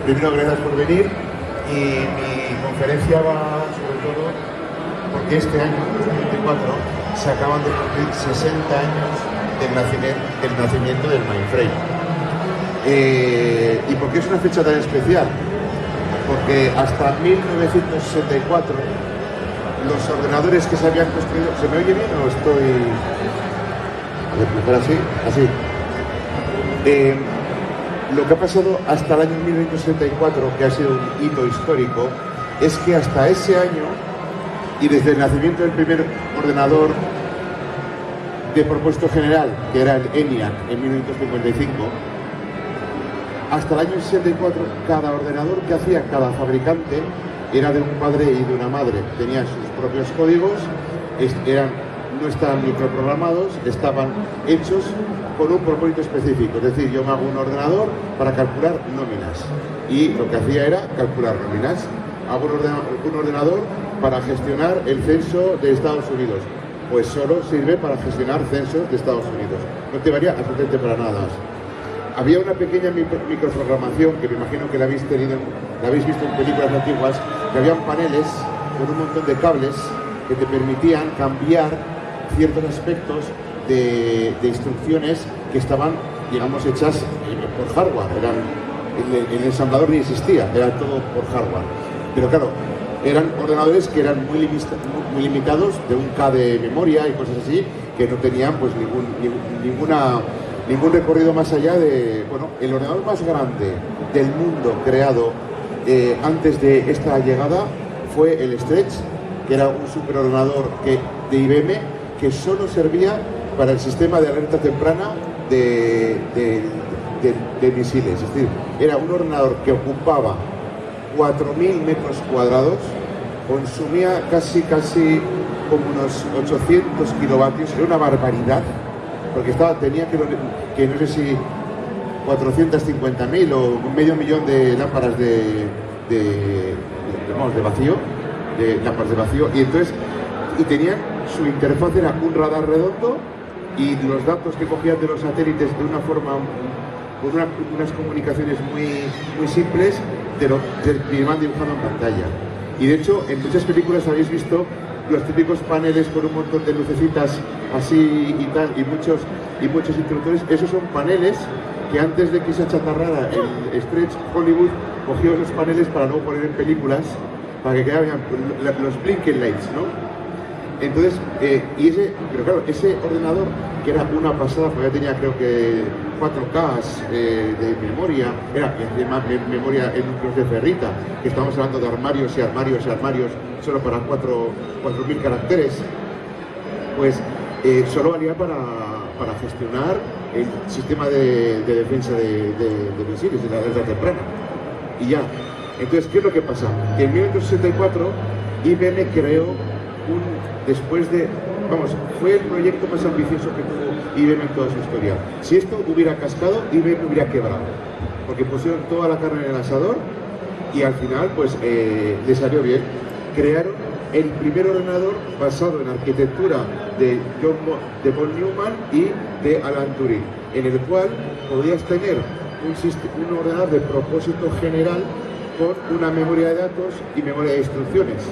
Primero, gracias por venir, y mi conferencia va sobre todo porque este año, 2024, se acaban de cumplir 60 años del nacimiento del mainframe. ¿Y por qué es una fecha tan especial? Porque hasta 1964 los ordenadores que se habían construido... ¿Se me oye bien o estoy...? A ver, mejor así, así. Lo que ha pasado hasta el año 1964, que ha sido un hito histórico, es que hasta ese año, y desde el nacimiento del primer ordenador de propósito general, que era el ENIAC en 1955, hasta el año 64, cada ordenador que hacía cada fabricante era de un padre y de una madre. Tenían sus propios códigos, no estaban microprogramados, estaban hechos con un propósito específico. Es decir, yo me hago un ordenador para calcular nóminas, y lo que hacía era calcular nóminas. Hago un ordenador para gestionar el censo de Estados Unidos, pues solo sirve para gestionar censos de Estados Unidos. No te varía absolutamente para nada más. Había una pequeña microprogramación que me imagino que la habéis visto en películas antiguas, que habían paneles con un montón de cables que te permitían cambiar ciertos aspectos de instrucciones que estaban, digamos, hechas por hardware. El ensamblador ni existía, era todo por hardware. Pero claro, eran ordenadores que eran muy limitados, de 1K de memoria y cosas así, que no tenían pues ningún recorrido más allá de... Bueno, el ordenador más grande del mundo creado antes de esta llegada fue el Stretch, que era un superordenador de IBM que solo servía para el sistema de alerta temprana de misiles. Es decir, era un ordenador que ocupaba 4.000 metros cuadrados, consumía casi como unos 800 kilovatios, era una barbaridad, porque tenía que no sé si 450.000 o medio millón de lámparas de vacío, y tenían su interfaz, era un radar redondo, y los datos que cogían de los satélites de una forma, con unas comunicaciones muy simples, te iban dibujando en pantalla. Y de hecho, en muchas películas habéis visto los típicos paneles con un montón de lucecitas así y tal, y muchos interruptores. Esos son paneles que antes de que se achatarrara el Stretch, Hollywood cogió esos paneles para luego poner en películas, para que quedaran los blinking lights, ¿no? Entonces, pero claro, ese ordenador, que era una pasada, porque ya tenía creo que 4K de memoria, era memoria en núcleos de ferrita, que estamos hablando de armarios y armarios y armarios, solo para 4.000 caracteres, pues solo valía para gestionar el sistema de defensa de misiles, de la alerta temprana. Y ya. Entonces, ¿qué es lo que pasa? Que en 1964 IBM creó fue el proyecto más ambicioso que tuvo IBM en toda su historia. Si esto hubiera cascado, IBM hubiera quebrado, porque pusieron toda la carne en el asador y al final pues le salió bien. Crearon el primer ordenador basado en arquitectura de von Neumann y de Alan Turing, en el cual podías tener un ordenador de propósito general con una memoria de datos y memoria de instrucciones,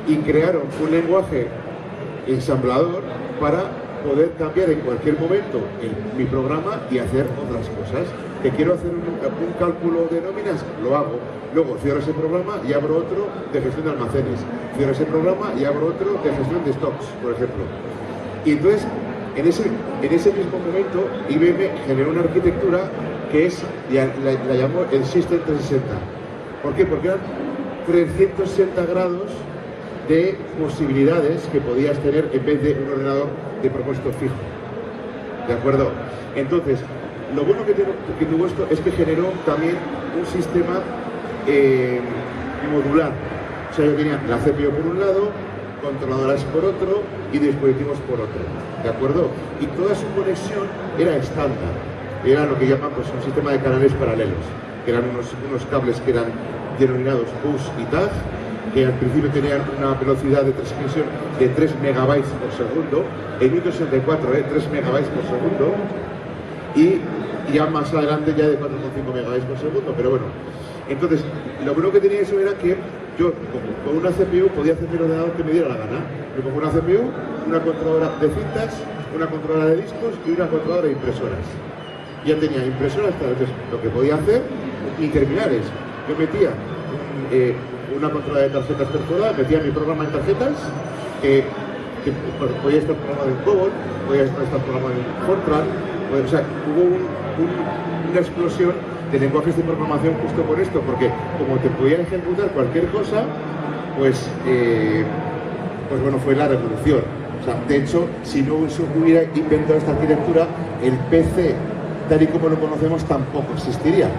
y crearon un lenguaje ensamblador para poder cambiar en cualquier momento mi programa y hacer otras cosas. Que quiero hacer un cálculo de nóminas, lo hago. Luego cierro ese programa y abro otro de gestión de almacenes. Cierro ese programa y abro otro de gestión de stocks, por ejemplo. Y entonces, en ese mismo momento, IBM generó una arquitectura que la llamó el System 360. ¿Por qué? Porque eran 360 grados de posibilidades que podías tener en vez de un ordenador de propósito fijo. ¿De acuerdo? Entonces, lo bueno que tuvo esto es que generó también un sistema modular. O sea, yo tenía la CPU por un lado, controladoras por otro y dispositivos por otro. ¿De acuerdo? Y toda su conexión era estándar. Era lo que llaman pues, un sistema de canales paralelos, que eran unos cables que eran denominados bus y tag, que al principio tenían una velocidad de transmisión de 3 megabytes por segundo, en 1964, 3 megabytes por segundo, y ya más adelante ya de 4,5 megabytes por segundo, pero bueno. Entonces, lo bueno que tenía eso era que yo, con una CPU, podía hacer mi ordenador que me diera la gana. Yo pongo una CPU, una controladora de cintas, una controladora de discos y una controladora de impresoras. Ya tenía impresoras, entonces lo que podía hacer, y terminales. Yo metía una controladora de tarjetas perforadas, metía mi programa en tarjetas, que podía estar programado en COBOL, podía estar programado en Fortran, o sea, hubo una explosión de lenguajes de programación justo por esto, porque como te podían ejecutar cualquier cosa, pues bueno, fue la revolución. O sea, de hecho, si no se hubiera inventado esta arquitectura, el PC, tal y como lo conocemos, tampoco existiría.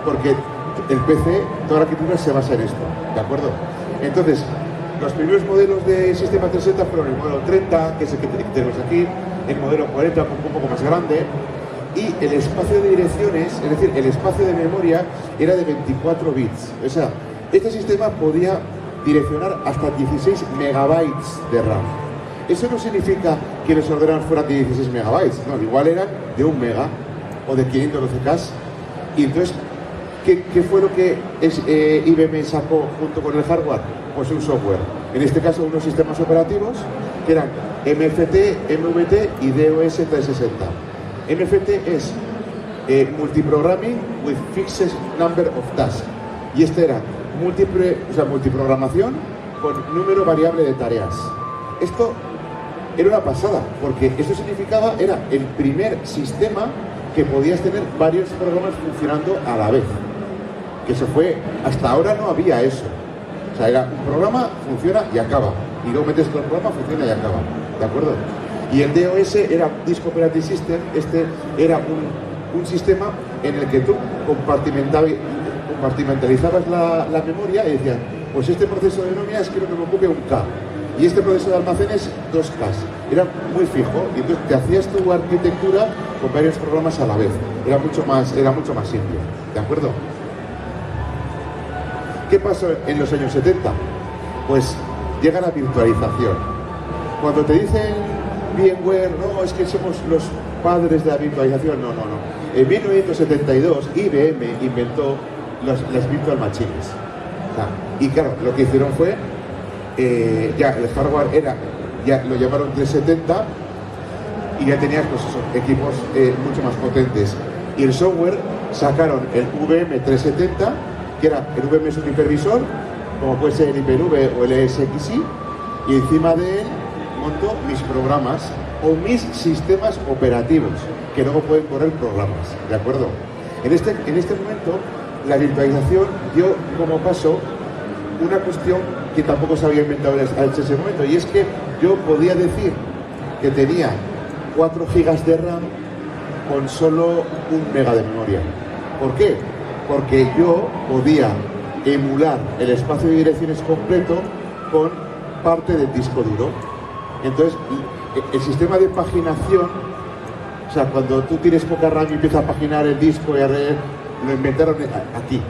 Porque el PC, toda la arquitectura se basa en esto, ¿de acuerdo? Entonces, los primeros modelos de sistema 360 fueron el modelo 30, que es el que tenemos aquí, el modelo 40, un poco más grande, y el espacio de direcciones, es decir, el espacio de memoria, era de 24 bits. O sea, este sistema podía direccionar hasta 16 megabytes de RAM. Eso no significa que los ordenadores fueran de 16 megabytes, no, igual eran de 1 mega o de 512K. Y entonces, ¿qué fue lo que IBM sacó junto con el hardware? Pues un software. En este caso, unos sistemas operativos que eran MFT, MVT y DOS 360. MFT es Multiprogramming with Fixed Number of Tasks. Y este era multiprogramación con número variable de tareas. Esto era una pasada, porque esto significaba, era el primer sistema que podías tener varios programas funcionando a la vez. Que se fue, hasta ahora no había eso. O sea, era un programa, funciona y acaba. Y luego metes otro programa, funciona y acaba. ¿De acuerdo? Y el DOS era Disk Operating System, este era un sistema en el que tú compartimentalizabas la memoria y decías, pues este proceso de nóminas quiero que me ocupe un K. Y este proceso de almacenes, 2K. Era muy fijo. Y entonces te hacías tu arquitectura con varios programas a la vez. Era mucho más simple. ¿De acuerdo? ¿Qué pasó en los años 70? Pues llega la virtualización. Cuando te dicen VMware, no, es que somos los padres de la virtualización, no. En 1972 IBM inventó las virtual machines. O sea, y claro, lo que hicieron fue, ya el hardware ya lo llamaron 370 y ya tenías pues equipos mucho más potentes. Y el software sacaron el VM 370, que era, el VM es un hipervisor, como puede ser el Hyper-V o el SXI, y encima de él monto mis programas o mis sistemas operativos, que luego pueden correr programas, ¿de acuerdo? En este momento, la virtualización dio como paso una cuestión que tampoco se había inventado hasta ese momento, y es que yo podía decir que tenía 4 gigas de RAM con solo 1 mega de memoria. ¿Por qué? Porque yo podía emular el espacio de direcciones completo con parte del disco duro. Entonces, el sistema de paginación, o sea, cuando tú tienes poca RAM y empiezas a paginar el disco y lo inventaron aquí.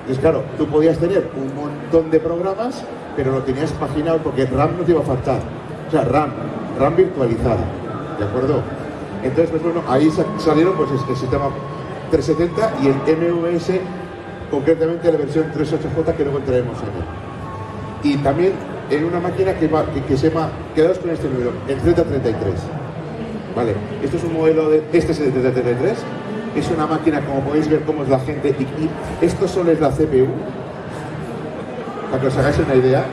Entonces, claro, tú podías tener un montón de programas, pero lo tenías paginado porque RAM no te iba a faltar. O sea, RAM virtualizada, ¿de acuerdo? Entonces, pues bueno, ahí salieron pues el sistema 370 y el MVS, concretamente la versión 38J, que luego entraremos en él. Y también en una máquina que se llama, quedaos con este número, el Z33. Vale, esto es un modelo este es el Z33, es una máquina, como podéis ver cómo es la gente, y esto solo es la CPU, para que os hagáis una idea,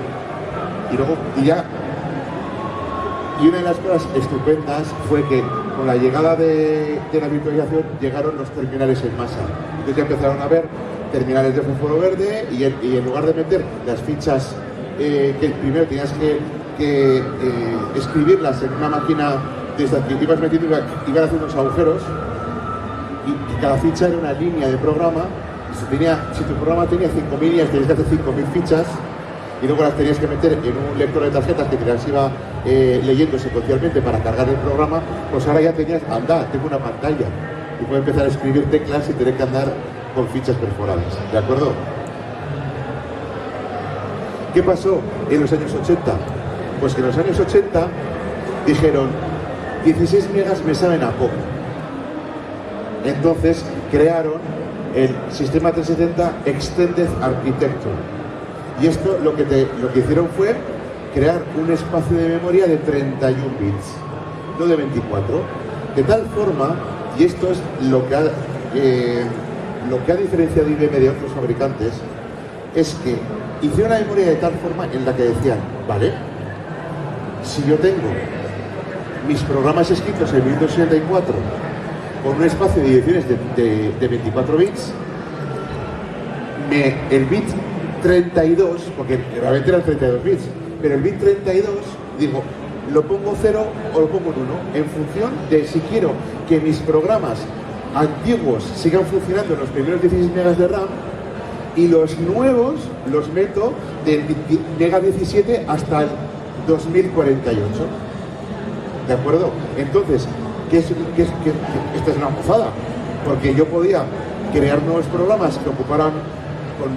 y una de las cosas estupendas fue que con la llegada de la virtualización llegaron los terminales en masa. Entonces ya empezaron a ver terminales de fósforo verde y en lugar de meter las fichas que primero tenías que escribirlas en una máquina desde aquí, ibas metiendo, iban haciendo unos agujeros y cada ficha era una línea de programa. Si tu programa tenía 5.000 líneas, tenías que hacer 5.000 fichas y luego las tenías que meter en un lector de tarjetas que te las iba leyendo secuencialmente para cargar el programa. Pues ahora ya tenías, tengo una pantalla y puedo empezar a escribir teclas y tener que andar con fichas perforadas, ¿de acuerdo? ¿Qué pasó en los años 80? Pues que en los años 80 dijeron, 16 megas me saben a poco. Entonces crearon el sistema 370 Extended Architecture. Y esto lo que hicieron fue crear un espacio de memoria de 31 bits, no de 24. De tal forma, y esto es lo que ha diferenciado IBM de otros fabricantes, es que hicieron la memoria de tal forma en la que decían, vale, si yo tengo mis programas escritos en 1964 con un espacio de ediciones de 24 bits, el bit 32, porque realmente eran 32 bits, pero el bit 32, digo, lo pongo 0 o lo pongo en 1, en función de si quiero que mis programas antiguos sigan funcionando en los primeros 16 megas de RAM y los nuevos los meto del mega 17 hasta el 2048. ¿De acuerdo? Entonces, esta es una gozada, porque yo podía crear nuevos programas que ocuparan con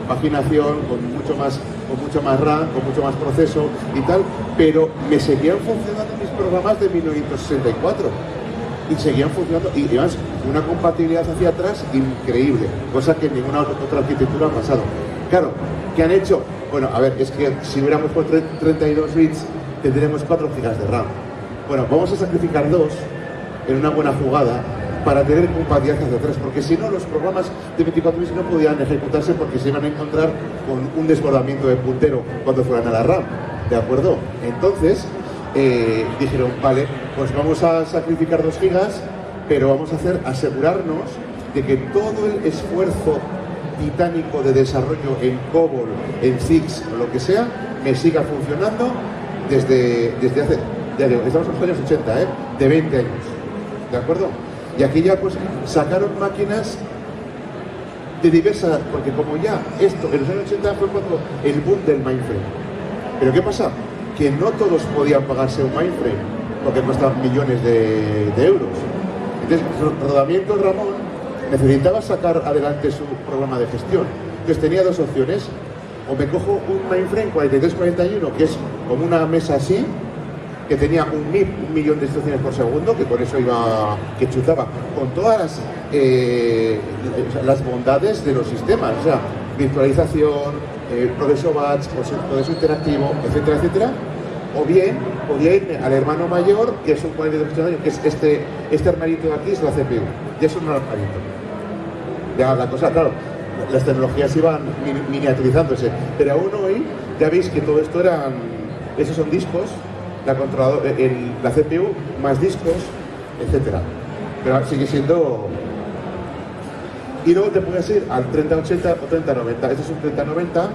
paginación, con mucho más RAM, con mucho más proceso y tal, pero me seguían funcionando mis programas de 1964 y seguían funcionando, y además una compatibilidad hacia atrás increíble, cosa que en ninguna otra arquitectura ha pasado. Claro, ¿qué han hecho? Bueno, a ver, es que si hubiéramos por 32 bits tendríamos 4 gigas de RAM. Bueno, vamos a sacrificar 2 en una buena jugada para tener compatibilidad hacia atrás, porque si no los programas de 24 bits no podían ejecutarse porque se iban a encontrar con un desbordamiento de puntero cuando fueran a la RAM, ¿de acuerdo? Entonces dijeron, vale, pues vamos a sacrificar 2 gigas, pero vamos a asegurarnos de que todo el esfuerzo titánico de desarrollo en COBOL, en CIX o lo que sea, me siga funcionando desde hace, ya digo, estamos en los años 80, de 20 años, ¿de acuerdo? Y aquí ya pues sacaron máquinas de diversas, porque como ya esto, en los años 80 fue cuando el boom del mainframe. Pero ¿qué pasa? Que no todos podían pagarse un mainframe, porque cuesta millones de euros. Entonces, Rodamiento Ramón necesitaba sacar adelante su programa de gestión. Entonces tenía 2 opciones: o me cojo un mainframe 4341, que es como una mesa así, que tenía un MIP, 1.000.000 de instrucciones por segundo, que con eso que chutaba con todas las bondades de los sistemas, o sea, virtualización, proceso batch, proceso interactivo, etcétera, etcétera. O bien podía irme al hermano mayor, que es un 4241, que es este armarito de aquí, es la CPU, y es un armarito. Ya la cosa, claro, las tecnologías iban miniaturizándose, pero aún hoy ya veis que todo esto esos son discos, la CPU más discos, etcétera. Pero sigue siendo. Y luego te puedes ir al 3080 o 3090. Este es un 3090,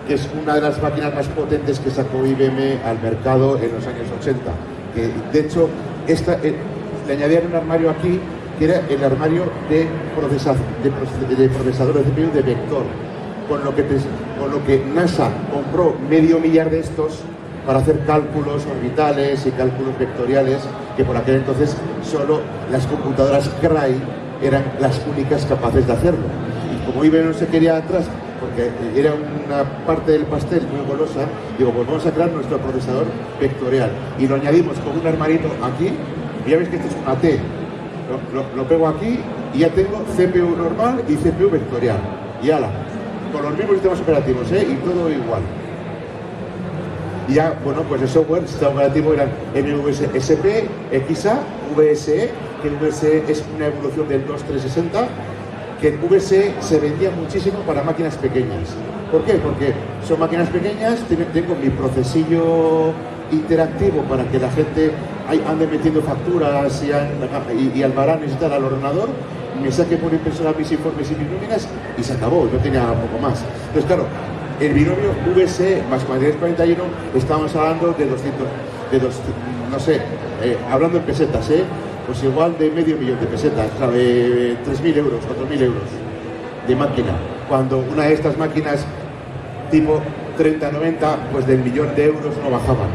que es una de las máquinas más potentes que sacó IBM al mercado en los años 80. Que de hecho, le añadían un armario aquí, que era el armario de procesadores de CPU de vector, con lo que NASA compró 500 millar de estos para hacer cálculos orbitales y cálculos vectoriales, que por aquel entonces solo las computadoras Cray eran las únicas capaces de hacerlo. Y como IBM no se quería atrás, porque era una parte del pastel muy golosa, digo, pues vamos a crear nuestro procesador vectorial. Y lo añadimos con un armarito aquí, y ya veis que esto es una T. Lo pego aquí y ya tengo CPU normal y CPU vectorial. Y ala, con los mismos sistemas operativos, y todo igual. Y ya, bueno, pues el software, el sistema operativo eran MVSP, XA, VSE, que el VSE es una evolución del 2360, que el VSE se vendía muchísimo para máquinas pequeñas. ¿Por qué? Porque son máquinas pequeñas, tengo mi procesillo interactivo para que la gente ande metiendo facturas y albaranes y tal al ordenador, me saque por impresora mis informes y mis nóminas y se acabó, yo tenía poco más. Entonces, claro, el binomio VSE más 4341 estamos hablando de 200, no sé, hablando en pesetas, pues igual de medio millón de pesetas, o sea, de 3.000 euros, 4.000 euros de máquina. Cuando una de estas máquinas tipo 3090, pues del millón de euros no bajaban.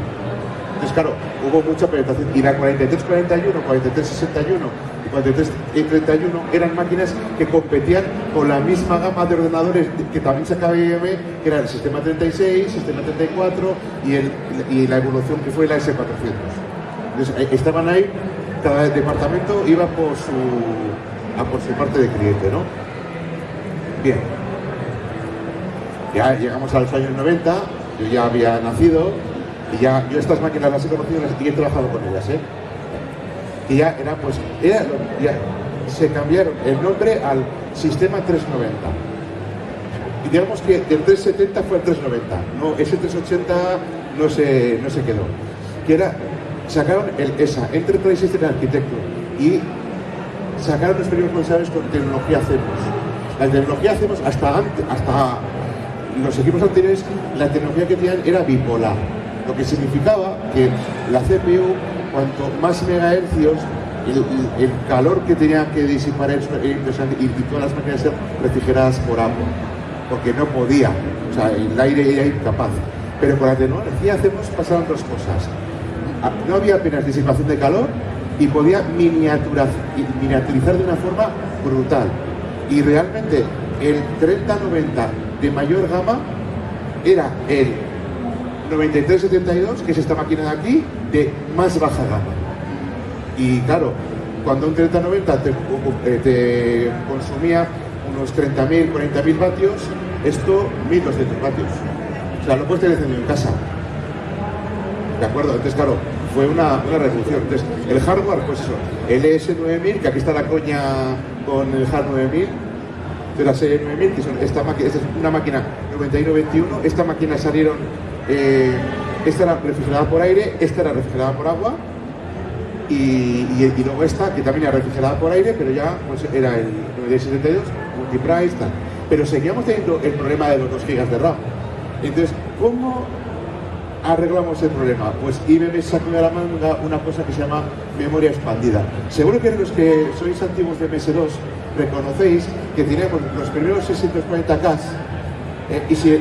Entonces, claro, hubo mucha penetración. Y la 4341, 4361 y 4331 eran máquinas que competían con la misma gama de ordenadores que también sacaba IBM, que era el sistema 36, sistema 34 y la evolución que fue la S400. Entonces, estaban ahí cada departamento iba por su parte de cliente, ¿no? Bien. Ya llegamos a los años 90, yo ya había nacido, y ya yo estas máquinas las he conocido y he trabajado con ellas, ¿eh? Y ya era, pues, ya se cambiaron el nombre al Sistema 390. Y digamos que del 370 fue el 390, no, ese 380 no se quedó. Que era, sacaron el ESA, Enterprise System Architecture, y sacaron los primeros responsables con tecnología CEMOS. La tecnología CEMOS hasta los equipos anteriores, la tecnología que tenían era bipolar, lo que significaba que la CPU, cuanto más megahercios, el calor que tenía que disipar era impresionante, y todas las máquinas eran refrigeradas por agua, porque no podía, o sea, el aire era incapaz. Pero con la tecnología CEMOS pasaron dos cosas. No había apenas disipación de calor y podía miniaturizar de una forma brutal. Y realmente el 3090 de mayor gama era el 9372, que es esta máquina de aquí, de más baja gama. Y claro, cuando un 3090 te consumía unos 30.000, 40.000 vatios, esto 1.200 vatios. O sea, lo puedes tener encendido en casa. ¿De acuerdo? Entonces, claro, fue una revolución. Entonces, el hardware, pues eso, el ES9000, que aquí está la coña con el HAR 9000, de la serie 9000, que son esta es una máquina 9121. Esta máquina salieron, esta era refrigerada por aire, esta era refrigerada por agua, y luego esta, que también era refrigerada por aire, pero ya pues, era el 9072, multiprice, tal. Pero seguíamos teniendo el problema de los 2 GB de RAM. Entonces, ¿cómo arreglamos el problema? Pues IBM sacó de la manga una cosa que se llama memoria expandida. Seguro que los que sois antiguos de MS2 reconocéis que teníamos los primeros 640K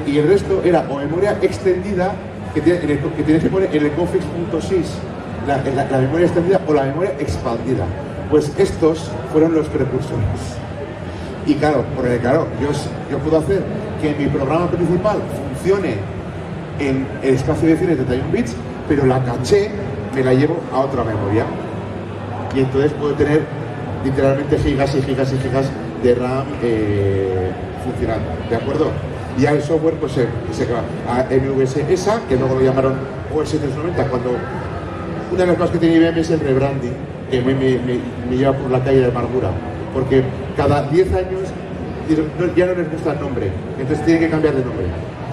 y el resto era o memoria extendida que tienes que poner en el config.sys la memoria extendida o la memoria expandida. Pues estos fueron los precursores. Y claro, porque claro, yo puedo hacer que mi programa principal funcione en el espacio de 131 bits, pero la caché me la llevo a otra memoria. Y entonces puedo tener literalmente gigas y gigas y gigas de RAM funcionando, ¿de acuerdo? Y al software pues se va a MVS ESA, que luego lo llamaron OS 390, cuando una de las cosas que tiene IBM es el rebranding, que me lleva por la calle de amargura, porque cada 10 años ya no les gusta el nombre, entonces tienen que cambiar de nombre.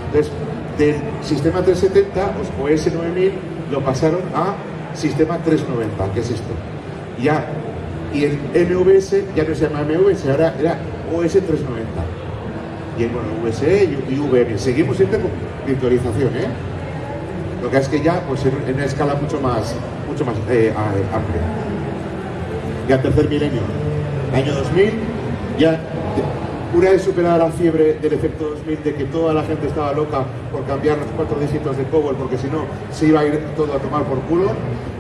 Entonces, del sistema 370 o S9000 lo pasaron a sistema 390, que es esto. Y el MVS ya no se llama MVS, ahora era OS 390. Y bueno, VSE y VM. Seguimos siempre con virtualización, ¿eh? Lo que es que ya, pues en una escala mucho más amplia. Ya tercer milenio, año 2000, ya una vez superada la fiebre del efecto 2000, de que toda la gente estaba loca por cambiar los 4 dígitos de COBOL, porque si no se iba a ir todo a tomar por culo,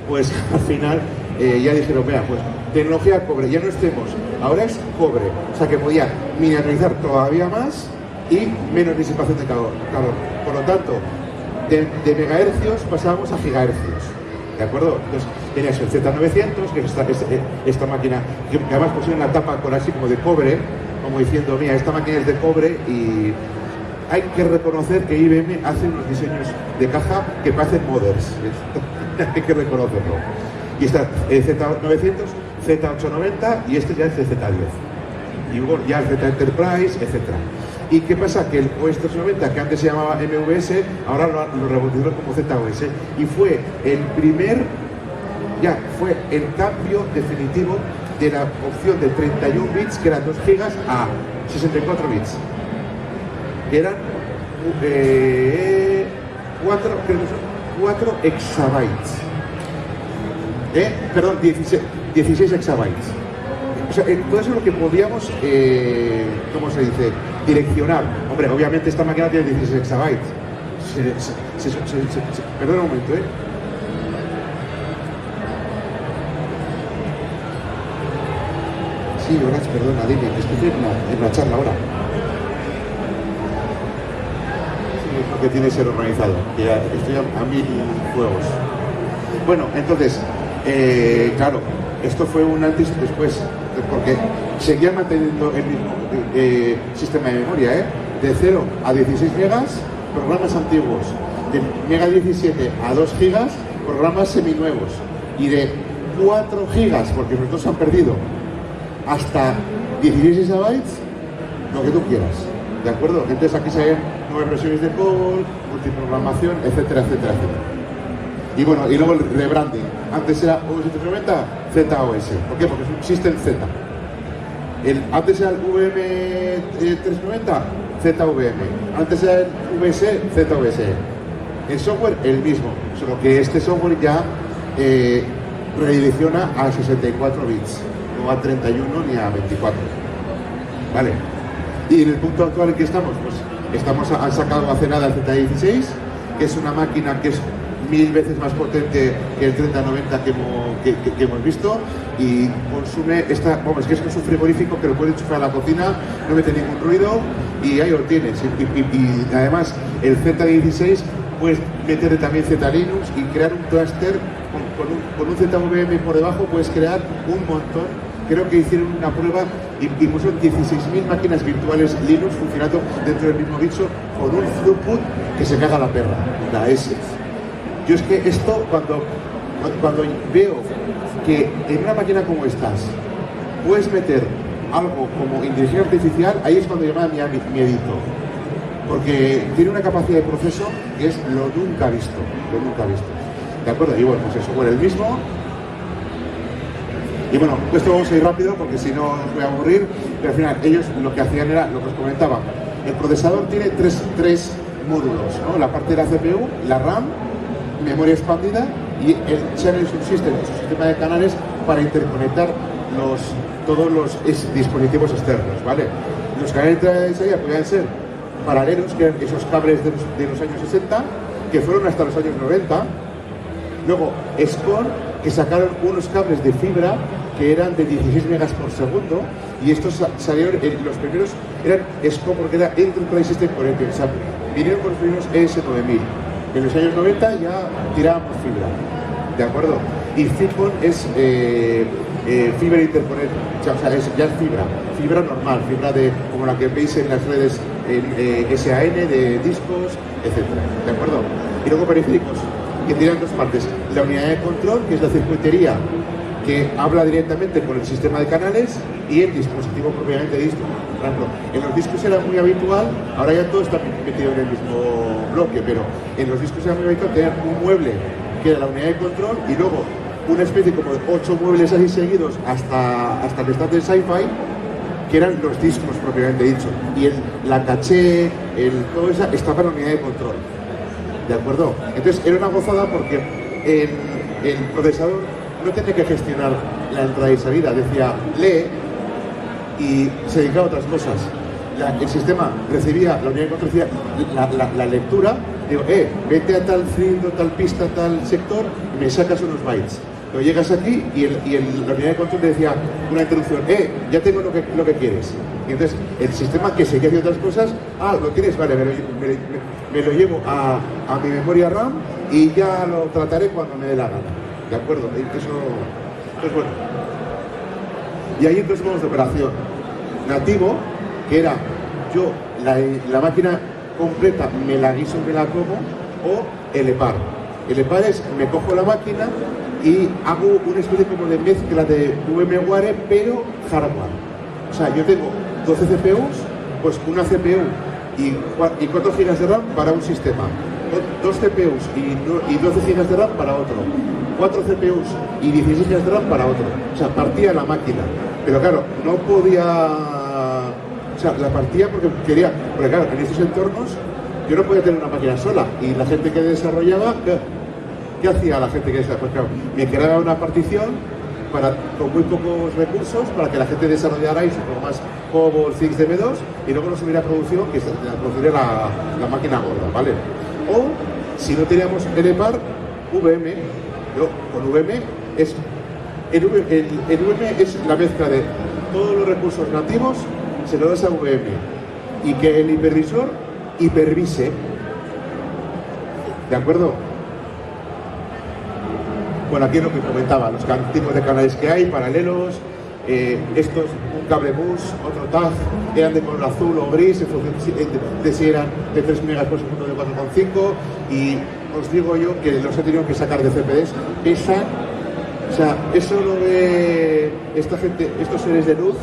pues al final ya dijeron, vea, pues tecnología cobre, ya no estemos, ahora es cobre, o sea que podía miniaturizar todavía más y menos disipación de calor. Por lo tanto, de megahercios pasábamos a gigahercios, ¿de acuerdo? Entonces tenías el Z900, que es esta máquina, que además pusieron la tapa con así como de cobre, como diciendo, mira, esta máquina es de cobre, y hay que reconocer que IBM hace unos diseños de caja que parecen modders. Hay que reconocerlo. Y está el Z900, Z890 y este ya es el Z10. Y luego ya el Z Enterprise, etc. ¿Y qué pasa? Que el OS 390, que antes se llamaba MVS, ahora lo rebautizaron como ZOS. Y fue el cambio definitivo de la opción de 31 bits, que eran 2 gigas, a 64 bits. Que eran 4 exabytes. Perdón, 16 exabytes. O sea, todo eso es lo que podíamos, ¿cómo se dice? Direccionar. Hombre, obviamente esta máquina tiene 16 exabytes. Perdón un momento, Sí, horas, perdona, dime, estoy en una charla ahora. Sí, porque tiene que ser organizado, que estoy a 1000 fuegos. Bueno, entonces, Claro, esto fue un antes y después, porque seguía manteniendo el mismo sistema de memoria, de 0 a 16 megas, programas antiguos, de mega 17 a 2 gigas, programas seminuevos, y de 4 gigas, porque los dos se han perdido, hasta 16 gigabytes, lo que tú quieras, ¿de acuerdo? Entonces aquí se ven nuevas versiones de COBOL, multiprogramación, etcétera, etcétera, etcétera. Y bueno, y luego el rebranding. Antes era OS390, ZOS. ¿Por qué? Porque es un System Z. Antes era el VM390, ZVM. Antes era el VSE, ZVS. El software, el mismo. Solo que este software ya redirecciona a 64 bits. No a 31 ni a 24. ¿Vale? Y en el punto actual en que estamos, pues han sacado hace nada el Z16, que es una máquina que es 1000 veces más potente que el 3090 que hemos visto, y consume es que es un frigorífico que lo puedes enchufar a la cocina, no mete ningún ruido y ahí lo tienes. Y además el Z16 puedes meterle también Z-Linux y crear un clúster con un ZVM por debajo, puedes crear un montón. Creo que hicieron una prueba y pusieron 16.000 máquinas virtuales Linux funcionando dentro del mismo bicho con un throughput que se caga la perra, la S. Yo es que esto, cuando veo que en una máquina como estas puedes meter algo como inteligencia artificial, ahí es cuando llama mi edito. Porque tiene una capacidad de proceso que es lo nunca visto, ¿de acuerdo? Y bueno, pues eso fue el mismo. Y bueno, esto vamos a ir rápido porque si no os voy a aburrir, pero al final ellos lo que hacían era lo que os comentaba. El procesador tiene tres módulos, ¿no? La parte de la CPU, la RAM, memoria expandida y el Channel Subsystem, su sistema de canales para interconectar todos los dispositivos externos, ¿vale? Los canales de salida podían ser paralelos, que eran esos cables de los años 60, que fueron hasta los años 90. Luego SCON, que sacaron unos cables de fibra que eran de 16 megas por segundo, y estos salieron, los primeros eran SCON porque era Enterprise System Connected, o sea, vinieron con los primeros ES9000. En los años 90 ya tiraban por fibra, ¿de acuerdo? Y FIPON es fibra interconect, o sea, ya es fibra normal, fibra como la que veis en las redes SAN de discos, etcétera, ¿de acuerdo? Y luego periféricos, que tienen dos partes: la unidad de control, que es la circuitería que habla directamente con el sistema de canales, y el dispositivo propiamente dicho. Por ejemplo, en los discos era muy habitual, ahora ya todo está metido en el mismo bloque, pero en los discos era muy habitual tener un mueble que era la unidad de control y luego una especie como de 8 muebles así seguidos hasta el estado del Sci-Fi, que eran los discos propiamente dicho, y la caché, todo eso estaba en la unidad de control, ¿de acuerdo? Entonces era una gozada porque el procesador no tenía que gestionar la entrada y salida, decía lee y se dedicaba a otras cosas. El sistema recibía, la unidad de control recibía la lectura, digo, vete a tal cilindro, tal pista, tal sector y me sacas unos bytes. Pero llegas aquí y la unidad de control te decía una interrupción, ya tengo lo que quieres. Y entonces el sistema que seguía haciendo otras cosas, lo tienes, vale, me lo llevo a mi memoria RAM y ya lo trataré cuando me dé la gana. ¿De acuerdo? Eso es bueno. Y hay otros modos de operación. Nativo, que era yo la máquina completa me la guiso, me la como, o el EPAR. El EPAR es, me cojo la máquina y hago una especie como de mezcla de VMware, pero hardware. O sea, yo tengo 12 CPUs, pues una CPU y 4 GB de RAM para un sistema. 2 CPUs y 12 GB de RAM para otro. 4 CPUs y 16 GB de RAM para otro. O sea, partía la máquina. Pero claro, no podía... O sea, la partía porque quería... Porque claro, en estos entornos yo no podía tener una máquina sola. Y la gente que desarrollaba... ¿Qué hacía la gente que desarrollaba? Pues claro, me creaba una partición con muy pocos recursos para que la gente desarrollara y supongo más COBOL, CIX, DB2 y luego lo subiera a producción, que la produciría la máquina gorda, ¿vale? O, si no teníamos el EPAR, VM. Con VM es... El VM es la mezcla de todos los recursos nativos, se lo das a VM y que el hipervisor hipervise, ¿de acuerdo? Bueno, aquí es lo que comentaba, los tipos de canales que hay, paralelos, estos, un cable bus, otro tag, eran de color azul o gris, en función de si eran de 3 megas por segundo de 4,5, y os digo yo que los he tenido que sacar de CPDs, pesan, o sea, eso lo ve esta gente, estos seres de luz,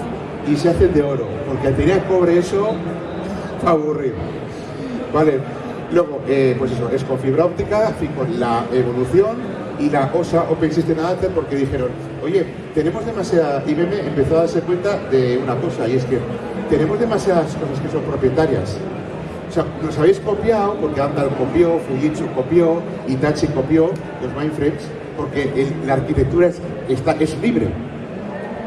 y se hacen de oro, porque al tener cobre eso, aburrido, ¿vale? Luego, pues eso, es con fibra óptica, con la evolución, y la OSA Open System Adapter, porque dijeron, oye, tenemos demasiada, IBM empezó a darse cuenta de una cosa, y es que tenemos demasiadas cosas que son propietarias. O sea, nos habéis copiado, porque Andal copió, Fujitsu copió, Hitachi copió los mainframes, porque la arquitectura es libre.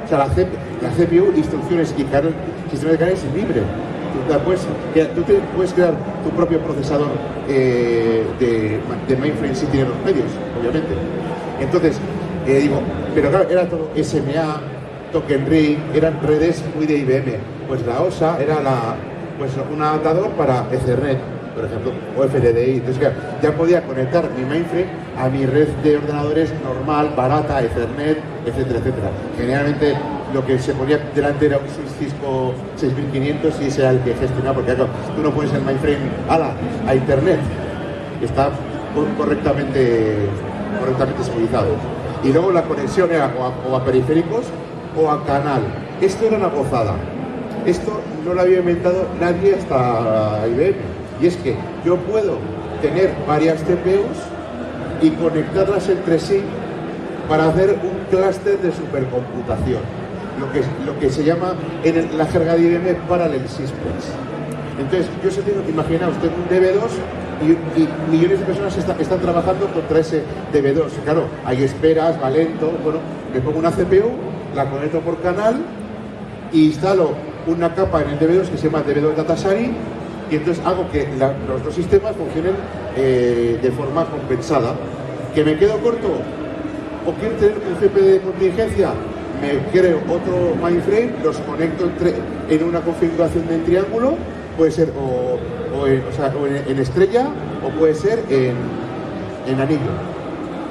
O sea, la CPU, instrucciones y sistema de canales es libre. Tú te puedes crear tu propio procesador de mainframe si tienes los medios, obviamente. Entonces, digo, pero claro, era todo SMA, Token Ring, eran redes muy de IBM. Pues la OSA era un adaptador para Ethernet, por ejemplo, o FDDI. Entonces, claro, ya podía conectar mi mainframe a mi red de ordenadores normal, barata, Ethernet, etcétera, etcétera. Generalmente lo que se ponía delante era un Cisco 6500 y ese era el que gestionaba, porque claro, tú no pones el mainframe a internet, está correctamente segurizado. Y luego la conexión era o a periféricos o a canal. Esto era una gozada. Esto no lo había inventado nadie hasta IBM. Y es que yo puedo tener varias CPUs y conectarlas entre sí para hacer un clúster de supercomputación. Lo que se llama en la jerga de IBM Parallel Systems. Entonces, yo os digo, imaginaos, tengo un DB2 y millones de personas están trabajando contra ese DB2. Claro, hay esperas, va lento. Bueno, me pongo una CPU, la conecto por canal e instalo una capa en el DB2 que se llama DB2 Datasari, y entonces hago que los dos sistemas funcionen de forma compensada. ¿Que me quedo corto? ¿O quiero tener un CPU de contingencia? Me creo otro mainframe, los conecto en una configuración de triángulo, puede ser en estrella o puede ser en anillo.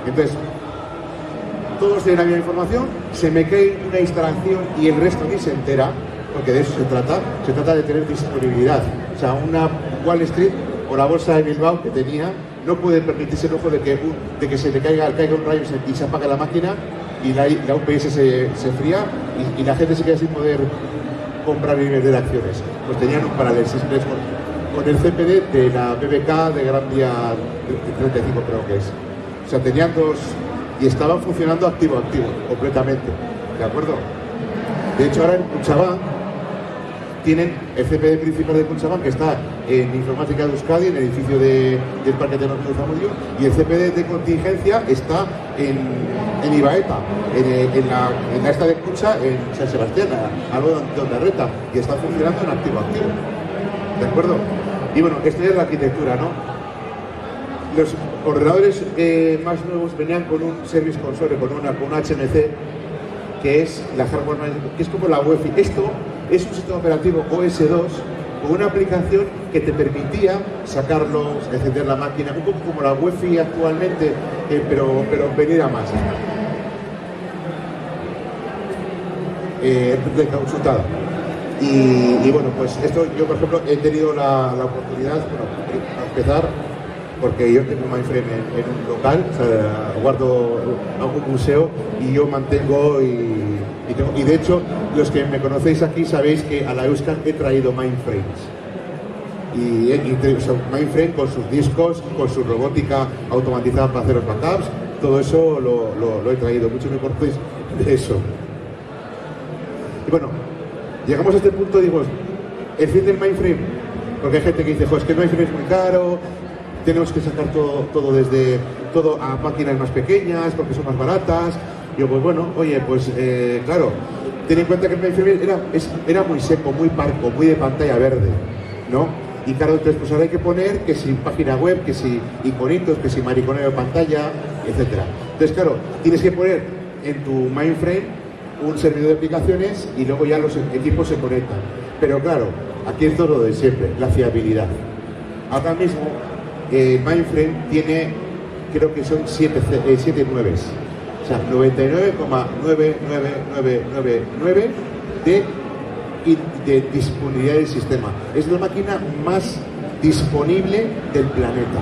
Entonces, todos tienen la misma información, se me cae una instalación y el resto ni se entera, porque de eso se trata de tener disponibilidad. O sea, una Wall Street o la bolsa de Bilbao que tenía no puede permitirse el lujo de que se le caiga un rayo y se apague la máquina y la UPS se fría y la gente se queda sin poder comprar y vender acciones. Pues tenían un Parallel Systems con el CPD de la BBK de Gran Vía 35, creo que es. O sea, tenían dos y estaban funcionando activo completamente, ¿de acuerdo? De hecho, ahora en Cuchabán tienen el CPD principal de Cuchabán, que está en Informática de Euskadi, en el edificio del Parque Tecnológico de Zamudio, y el CPD de contingencia está en Ibaeta, en la esta de Cucha, en San Sebastián, al lado de Ondarreta, y está funcionando en activo, ¿de acuerdo? Y bueno, esta es la arquitectura, ¿no? Los ordenadores más nuevos venían con un Service Console, con un HMC, que es la hardware management, que es como la UEFI. Esto es un sistema operativo OS2 con una aplicación que te permitía sacarlos, encender la máquina, un poco como la UEFI actualmente, pero venir a más. Recauchutada. Y bueno, pues esto yo, por ejemplo, he tenido la oportunidad, a empezar, porque yo tengo un mainframe en un local, o sea, guardo algún museo y yo mantengo y de hecho, los que me conocéis aquí sabéis que a la Euskal he traído mainframes. O sea, mainframe con sus discos, con su robótica automatizada para hacer los backups, todo eso lo he traído. Mucho me conocéis de eso. Y bueno, llegamos a este punto, digo, el fin del mainframe, porque hay gente que dice, es que el mainframe es muy caro, tenemos que sacar todo a máquinas más pequeñas porque son más baratas. Yo, pues bueno, oye, pues claro, ten en cuenta que el mainframe era muy seco, muy parco, muy de pantalla verde, ¿no? Y claro, entonces pues ahora hay que poner que si página web, que si iconitos, que si mariconeo de pantalla, etcétera. Entonces claro, tienes que poner en tu mainframe un servidor de aplicaciones y luego ya los equipos se conectan. Pero claro, aquí es todo lo de siempre, la fiabilidad. Ahora mismo el mainframe tiene, creo que son 7 nueves. O sea, 99,99999 de disponibilidad del sistema. Es la máquina más disponible del planeta.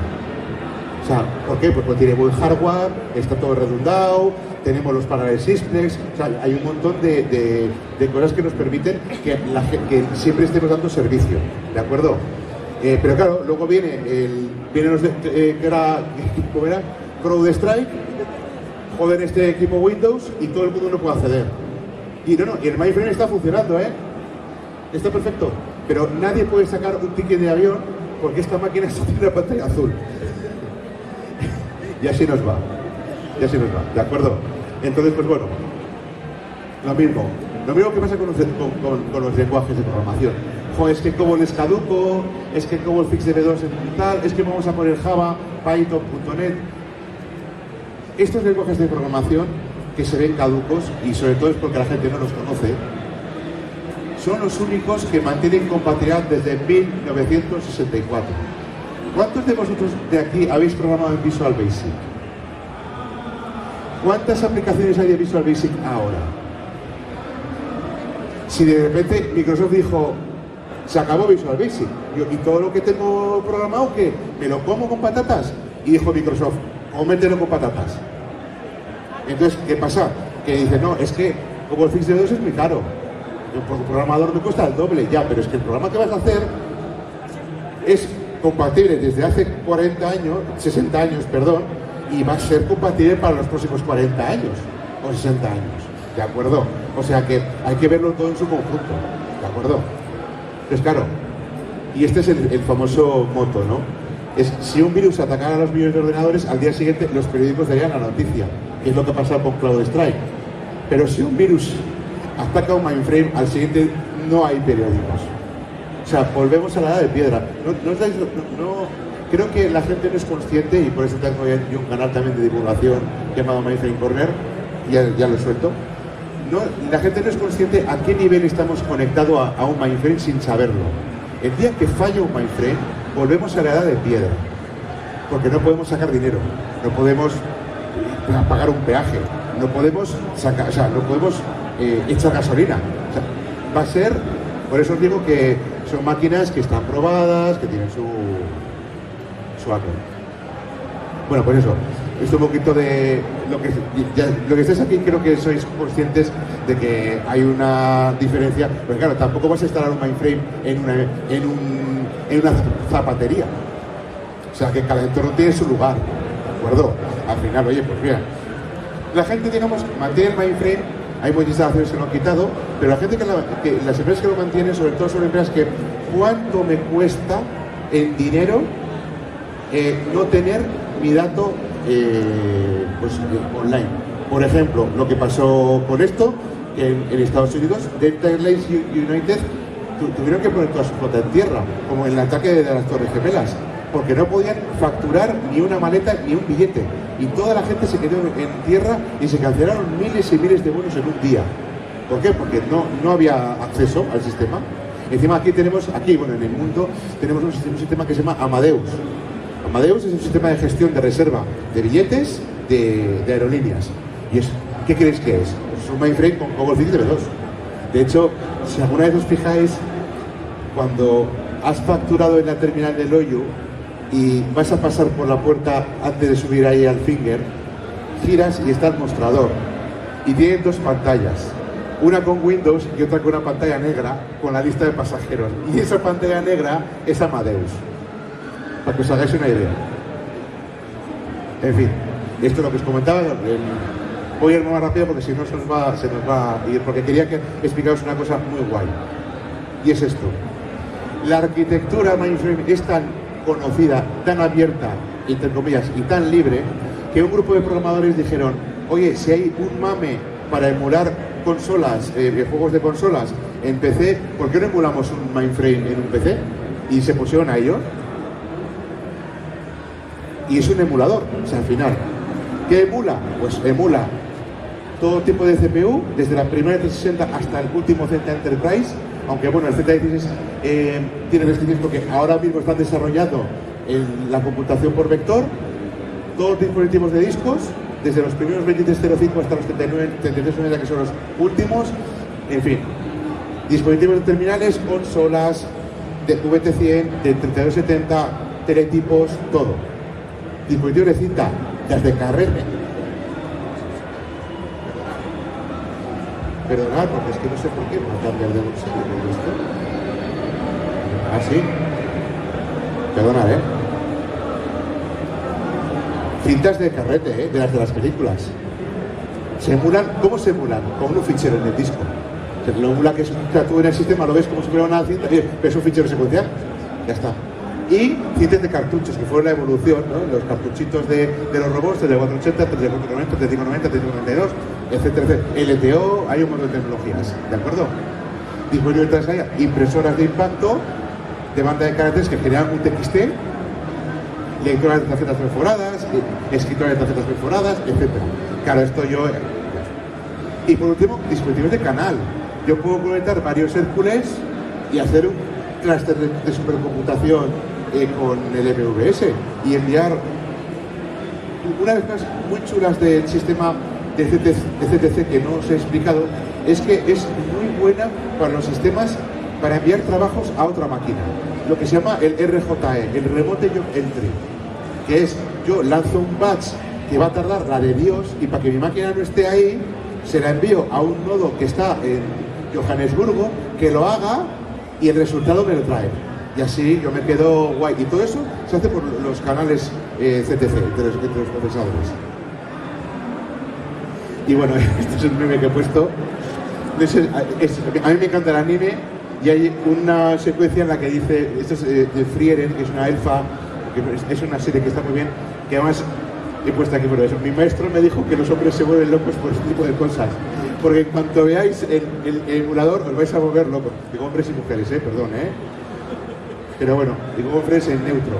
O sea, ¿por qué? Pues porque tiene buen hardware, está todo redundado, tenemos los parallel systems, o sea, hay un montón de cosas que nos permiten que siempre estemos dando servicio, ¿de acuerdo? Pero claro, luego vienen los ¿cómo era? CrowdStrike, joden este equipo Windows y todo el mundo no puede acceder. Y y el MindFrame está funcionando, está perfecto, pero nadie puede sacar un ticket de avión porque esta máquina está en una pantalla azul. Y así nos va, ¿de acuerdo? Entonces, pues bueno, lo mismo que pasa con los lenguajes de programación. Joder, es que COBOL es caduco, es que COBOL FixDB2 es tal, es que vamos a poner Java, Python, .NET. Estos lenguajes de programación que se ven caducos, y sobre todo es porque la gente no los conoce, son los únicos que mantienen compatibilidad desde 1964. ¿Cuántos de vosotros de aquí habéis programado en Visual Basic? ¿Cuántas aplicaciones hay de Visual Basic ahora? Si de repente Microsoft dijo, se acabó Visual Basic, y todo lo que tengo programado, ¿qué? ¿Me lo como con patatas? Y dijo Microsoft, cómetelo con patatas. Entonces, ¿qué pasa? Que dice, no, es que como el FixDB2 es muy caro. El programador me cuesta el doble, ya, pero es que el programa que vas a hacer es compatible desde hace 40 años, 60 años, perdón, y va a ser compatible para los próximos 40 años o 60 años, ¿de acuerdo? O sea que hay que verlo todo en su conjunto, ¿de acuerdo? Entonces, claro, y este es el famoso moto, ¿no? Es, si un virus atacara a los millones de ordenadores, al día siguiente los periódicos darían la noticia, que es lo que ha pasado con CrowdStrike. Pero si un virus ataca un mainframe, al siguiente no hay periódicos. O sea, volvemos a la edad de piedra. Creo que la gente no es consciente, y por eso tengo yo un canal también de divulgación llamado Mainframe Corner, ya lo suelto. La gente no es consciente a qué nivel estamos conectados a un mainframe sin saberlo. El día que falla un mainframe, volvemos a la edad de piedra. Porque no podemos sacar dinero, no podemos pagar un peaje, no podemos sacar, o sea, no podemos echar gasolina. O sea, va a ser, por eso os digo que son máquinas que están probadas, que tienen su algo. Bueno, pues eso, esto un poquito de lo que estáis aquí, creo que sois conscientes de que hay una diferencia, pero claro, tampoco vas a instalar un mainframe en una zapatería. O sea, que cada entorno tiene su lugar, ¿de acuerdo? Al final, oye, pues mira, la gente, digamos, mantiene el mainframe, hay muchas instalaciones que lo han quitado, pero la gente las empresas que lo mantienen, sobre todo son empresas que, ¿cuánto me cuesta en dinero no tener mi dato online? Por ejemplo, lo que pasó con esto, en Estados Unidos, Delta Airlines United tuvieron que poner toda su flota en tierra, como en el ataque de las Torres Gemelas, porque no podían facturar ni una maleta ni un billete, y toda la gente se quedó en tierra y se cancelaron miles y miles de vuelos en un día. ¿Por qué? Porque no había acceso al sistema. Encima en el mundo tenemos un sistema que se llama Amadeus. Amadeus es un sistema de gestión de reserva de billetes de aerolíneas. Y ¿qué creéis que es? Es un mainframe con COBOL FixDB2. De hecho, si alguna vez os fijáis, cuando has facturado en la terminal del hoyo y vas a pasar por la puerta antes de subir ahí al finger, giras y está el mostrador. Y tienen dos pantallas. Una con Windows y otra con una pantalla negra con la lista de pasajeros. Y esa pantalla negra es Amadeus. Para que os hagáis una idea. En fin, esto es lo que os comentaba. Voy a ir más rápido porque si no se nos va a ir, porque quería explicaros una cosa muy guay. Y es esto. La arquitectura mainframe es tan conocida, tan abierta, entre comillas, y tan libre, que un grupo de programadores dijeron, oye, si hay un mame para emular consolas, juegos de consolas en PC, ¿por qué no emulamos un mainframe en un PC? Y se pusieron a ello. Y es un emulador, o sea, al final, ¿qué emula? Pues emula todo tipo de CPU, desde la primera 360 hasta el último Z Enterprise, aunque bueno, el Z16 tiene restricciones porque ahora mismo están desarrollando la computación por vector, todos los dispositivos de discos, desde los primeros 2305 hasta los 3390, que son los últimos, en fin. Dispositivos de terminales, consolas, de VT100, de 3270, teletipos, todo. Dispositivos de cinta, desde carrete. Perdonad, porque es que no sé por qué no cambiar de esto. Así. Perdonad, cintas de carrete, de las películas. Se emulan, ¿cómo se emulan? Con un fichero en el disco. Se lo emula, que es tú en el sistema lo ves como si fuera una cinta, pero es un fichero secuencial. Ya está. Y cintas de cartuchos, que fueron la evolución, ¿no? Los cartuchitos de los robots, de 480, 3490, 3590, 3592, etcétera, etcétera. LTO, hay un montón de tecnologías, ¿de acuerdo? Dispositivos de transferencia, impresoras de impacto, de banda de caracteres que generan un TXT, lectoras de tarjetas perforadas, escritoras de tarjetas perforadas, etcétera. Claro, esto yo... Y por último, dispositivos de canal. Yo puedo conectar varios Hércules y hacer un clúster de supercomputación con el MVS y enviar, una vez más, muy chulas del sistema de CTC que no os he explicado, es que es muy buena para los sistemas para enviar trabajos a otra máquina, lo que se llama el RJE, el Remote Job Entry, que es, yo lanzo un batch que va a tardar la de Dios, y para que mi máquina no esté ahí, se la envío a un nodo que está en Johannesburgo, que lo haga y el resultado me lo trae. Y así yo me quedo guay. Y todo eso se hace por los canales CTC, entre los procesadores. Y bueno, este es el meme que he puesto. A mí me encanta el anime, y hay una secuencia en la que dice, esto es de Frieren, que es una elfa, que es una serie que está muy bien, que además he puesto aquí por eso. Mi maestro me dijo que los hombres se vuelven locos por este tipo de cosas, porque en cuanto veáis el emulador os vais a volver locos. Digo hombres y mujeres, perdón, pero bueno, digo hombres en neutro,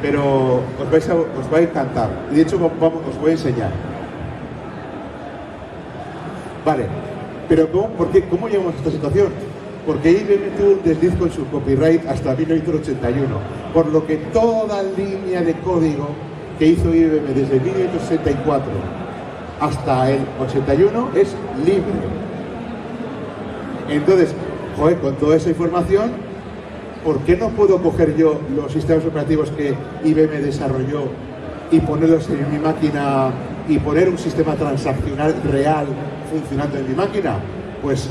pero os va a encantar. Y de hecho os voy a enseñar. Vale, pero ¿cómo llegamos a esta situación? Porque IBM tuvo un desliz con su copyright hasta 1981, por lo que toda línea de código que hizo IBM desde 1964 hasta el 81 es libre. Entonces, joder, con toda esa información, ¿por qué no puedo coger yo los sistemas operativos que IBM desarrolló y ponerlos en mi máquina y poner un sistema transaccional real funcionando en mi máquina? Pues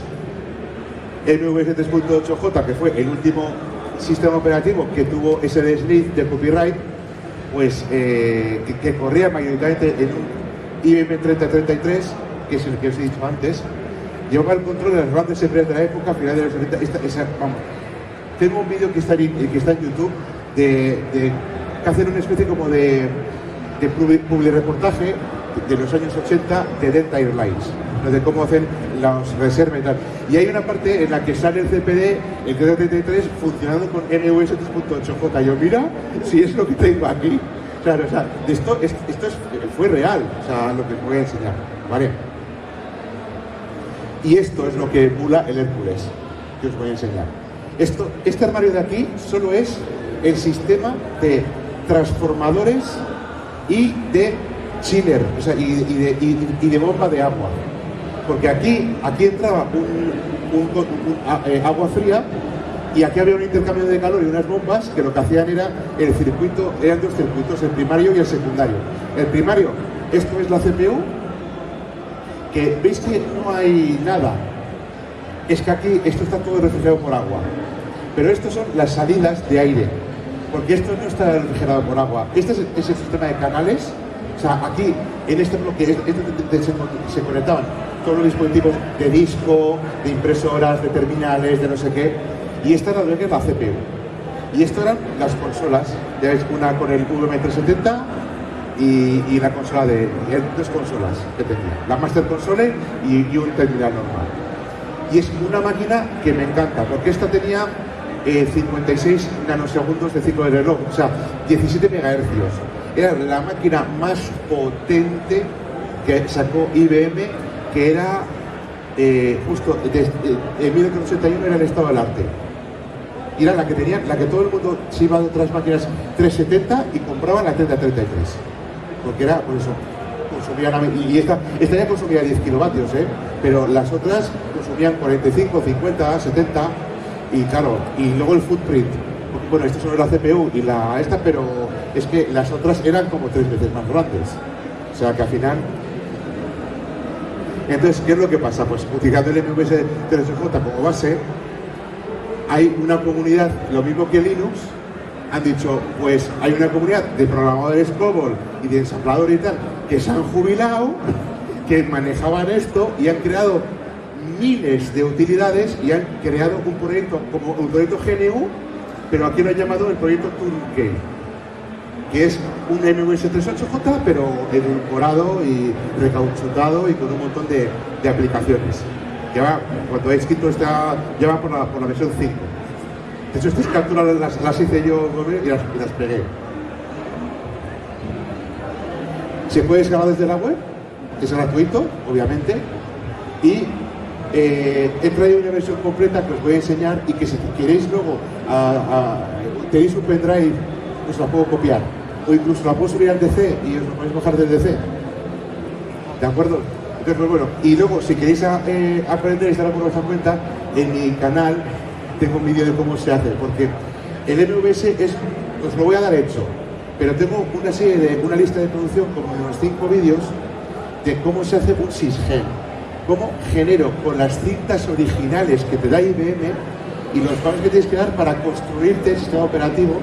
MVS 3.8J, que fue el último sistema operativo que tuvo ese desliz de copyright, pues que corría mayoritariamente en un IBM 3033, que es el que os he dicho antes, llevaba el control de las grandes empresas de la época, a finales de los 70. Tengo un vídeo que está en YouTube de que hacen una especie como de publireportaje de los años 80 de Delta Airlines, de cómo hacen las reservas y tal. Y hay una parte en la que sale el CPD, el 3033, funcionando con MVS 3.8J. Yo, mira, si es lo que tengo aquí. Claro, o sea, esto fue real, o sea, lo que os voy a enseñar, ¿vale? Y esto es lo que emula el Hércules, que os voy a enseñar. Este armario de aquí solo es el sistema de transformadores y de chiller, o sea, y de bomba de agua. Porque aquí entraba agua fría, y aquí había un intercambio de calor y unas bombas que lo que hacían era eran dos circuitos, el primario y el secundario. El primario, esto es la CPU, que veis que no hay nada. Es que aquí esto está todo refrigerado por agua. Pero estos son las salidas de aire, porque esto no está refrigerado por agua. Este es el sistema de canales. O sea, aquí, en este bloque, se conectaban todos los dispositivos de disco, de impresoras, de terminales, de no sé qué. Y esta era la CPU. Y esto eran las consolas. Ya veis, una con el VM370 y la consola dos consolas que tenía. La Master Console y un terminal normal. Y es una máquina que me encanta, porque esta tenía 56 nanosegundos de ciclo de reloj, o sea, 17 megahercios. Era la máquina más potente que sacó IBM, que era justo en 1981 era el estado del arte. Y era la que todo el mundo se iba a otras máquinas 370 y compraba la 3033. Porque era, por eso, consumían, y esta ya consumía 10 kilovatios, pero las otras consumían 45, 50, 70, y claro, y luego el footprint. Bueno, esto solo es la CPU y esta, pero es que las otras eran como 3 veces más grandes. O sea que al final... Entonces, ¿qué es lo que pasa? Pues utilizando el MVS 38J como base, hay una comunidad, lo mismo que Linux, han dicho, pues hay una comunidad de programadores COBOL y de ensambladores y tal, que se han jubilado, que manejaban esto y han creado miles de utilidades y han creado un proyecto como un proyecto GNU, pero aquí lo han llamado el proyecto Turnkey, que es un MVS 38J, pero edulcorado y recauchutado y con un montón de aplicaciones. Cuando he escrito ya va por la versión 5. De hecho, estas capturas las hice yo y las pegué. Se puede descargar desde la web, es gratuito, obviamente, y he traído una versión completa que os voy a enseñar y que si queréis luego tenéis un pendrive, os la puedo copiar, o incluso la puedo subir al DC y os lo podéis bajar del DC. ¿De acuerdo? Entonces, pues bueno, y luego si queréis aprender a instalar por vuestra cuenta, en mi canal tengo un vídeo de cómo se hace, porque el MVS os lo voy a dar hecho, pero tengo una lista de producción como de unos 5 vídeos de cómo se hace un sysgen, cómo genero con las cintas originales que te da IBM y los pasos que tienes que dar para construirte el sistema operativo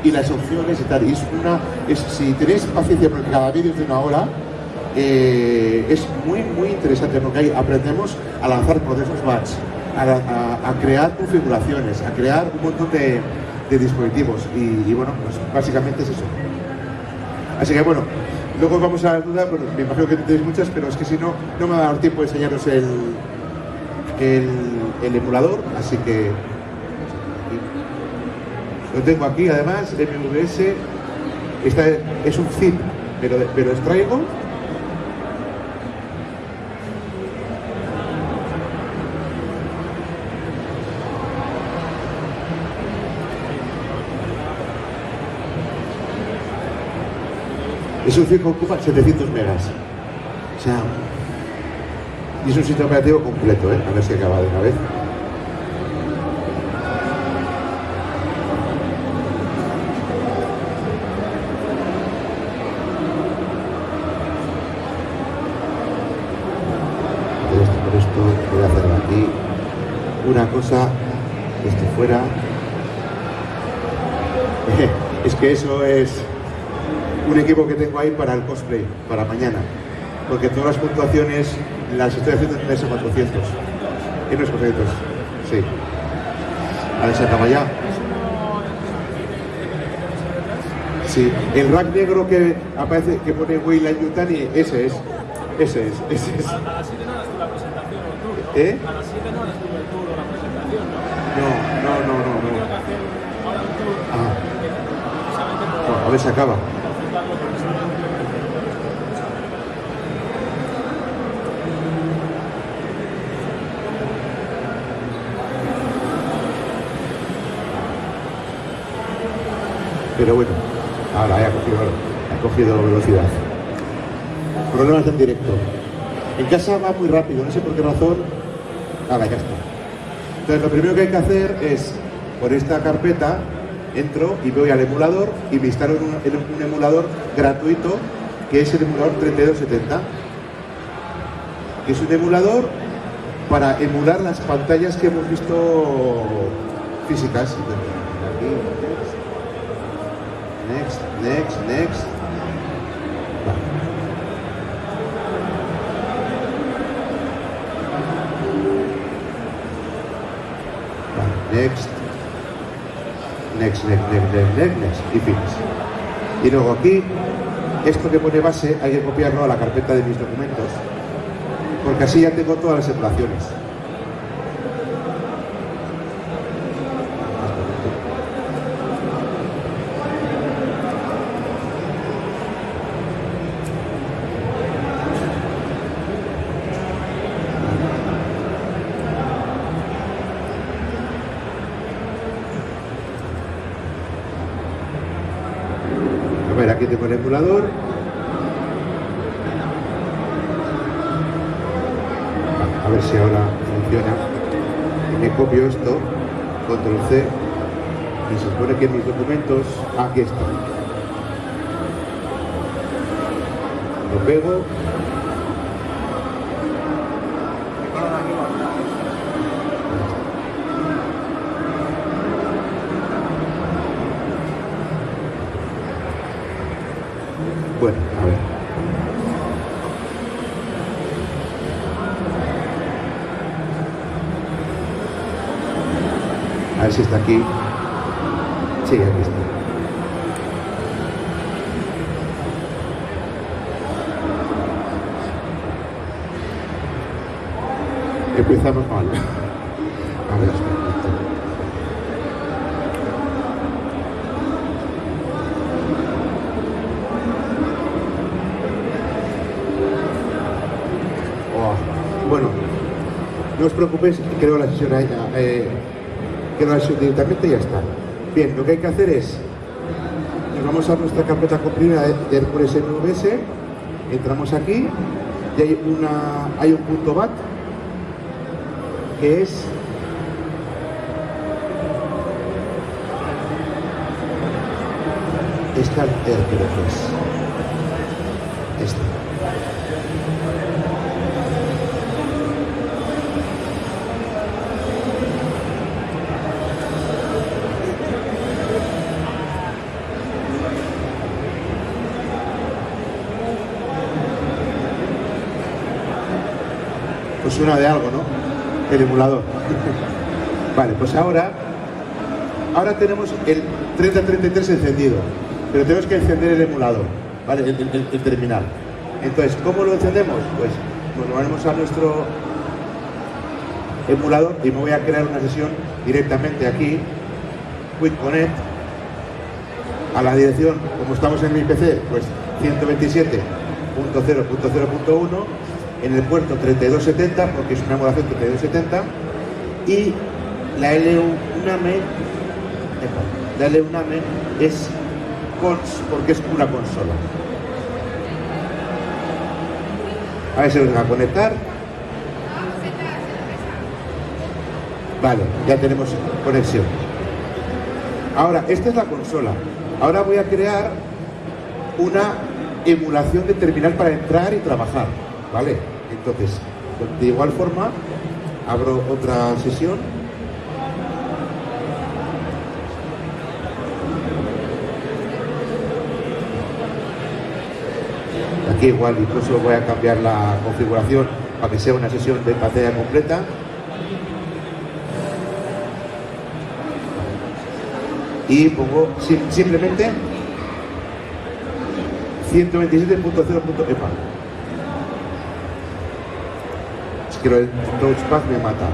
y las opciones y tal. Y si tenéis paciencia, porque cada vídeo es de 1 hora, es muy muy interesante, porque ahí aprendemos a lanzar procesos batch, a crear configuraciones, a crear un montón de dispositivos y bueno, pues básicamente es eso. Así que bueno, luego vamos a la duda, bueno, me imagino que tenéis muchas, pero es que si no, no me va a dar tiempo de enseñaros el emulador, así que lo tengo aquí. Además, MVS, es un zip, pero extraigo. Es un zip que ocupa 700 megas. O sea, y es un sistema operativo completo, a ver si acaba de una vez. Por esto voy a hacer aquí una cosa, esto fuera. Es que eso es un equipo que tengo ahí para el cosplay, para mañana, porque todas las puntuaciones las estoy haciendo en S400, en S400, sí. A ver si acaba ya. Sí, el rack negro que aparece, que pone Weyland Yutani, ese es. A las 7 no harás tú la presentación, ¿o tú? ¿Eh? A las 7 no harás tú el tour o la presentación, ¿no? No. Tengo que hacer ahora un tour, precisamente por... Bueno, a ver si acaba. Pero bueno, ahora ha cogido velocidad. Problemas en directo. En casa va muy rápido, no sé por qué razón. Ahora ya está. Entonces lo primero que hay que hacer es, por esta carpeta, entro y voy al emulador y me instalo un emulador gratuito, que es el emulador 3270. Que es un emulador para emular las pantallas que hemos visto físicas. Aquí. Next. Vale. Next y finish. Y luego aquí, esto que pone base hay que copiarlo a la carpeta de mis documentos, porque así ya tengo todas las emulaciones. Aquí tengo el emulador. si ahora funciona. Me copio esto, control C, y se supone que mis documentos, aquí están. Lo pego. Bueno, a ver. A ver si está aquí. Sí, aquí está. Empezamos mal. A ver, espera. Bueno, no os preocupéis, creo la sesión directamente y ya está. Bien, lo que hay que hacer es, nos vamos a nuestra carpeta comprimida de Hércules MVS, entramos aquí y hay un punto .bat que es esta Hércules, esta. Pues suena de algo, ¿no? El emulador. Vale, pues ahora tenemos el 3033 encendido, pero tenemos que encender el emulador, ¿vale? El terminal. Entonces, ¿cómo lo encendemos? Pues nos vamos a nuestro emulador y me voy a crear una sesión directamente aquí, Quick Connect, a la dirección, como estamos en mi PC, pues 127.0.0.1, en el puerto 3270, porque es una emulación 3270, y la L1AME es cons, porque es una consola. A ver si nos va a conectar. Vale, ya tenemos conexión. Ahora, esta es la consola. Ahora voy a crear una emulación de terminal para entrar y trabajar. ¿Vale? Entonces, de igual forma, abro otra sesión. Aquí igual incluso voy a cambiar la configuración para que sea una sesión de pantalla completa. Y pongo simplemente 127.0.epa. Es que el touchpad me mata.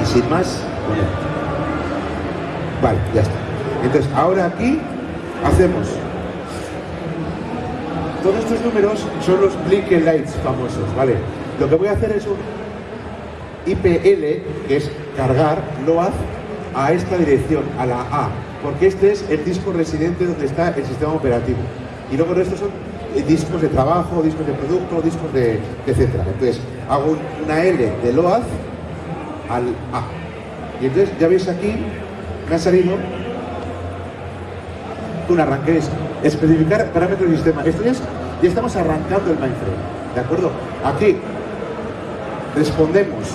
Y sin más, vale, ya está. Entonces, ahora aquí hacemos. Todos estos números son los blinking lights famosos, ¿vale? Lo que voy a hacer es un IPL, que es cargar LOAD a esta dirección, a la A, porque este es el disco residente donde está el sistema operativo. Y luego estos son discos de trabajo, discos de producto, discos de etcétera. Entonces, hago una L de LOAD al A. Y entonces, ya veis aquí, me ha salido un arranque, es especificar parámetros del sistema. Esto ya estamos arrancando el mainframe, ¿de acuerdo? Aquí respondemos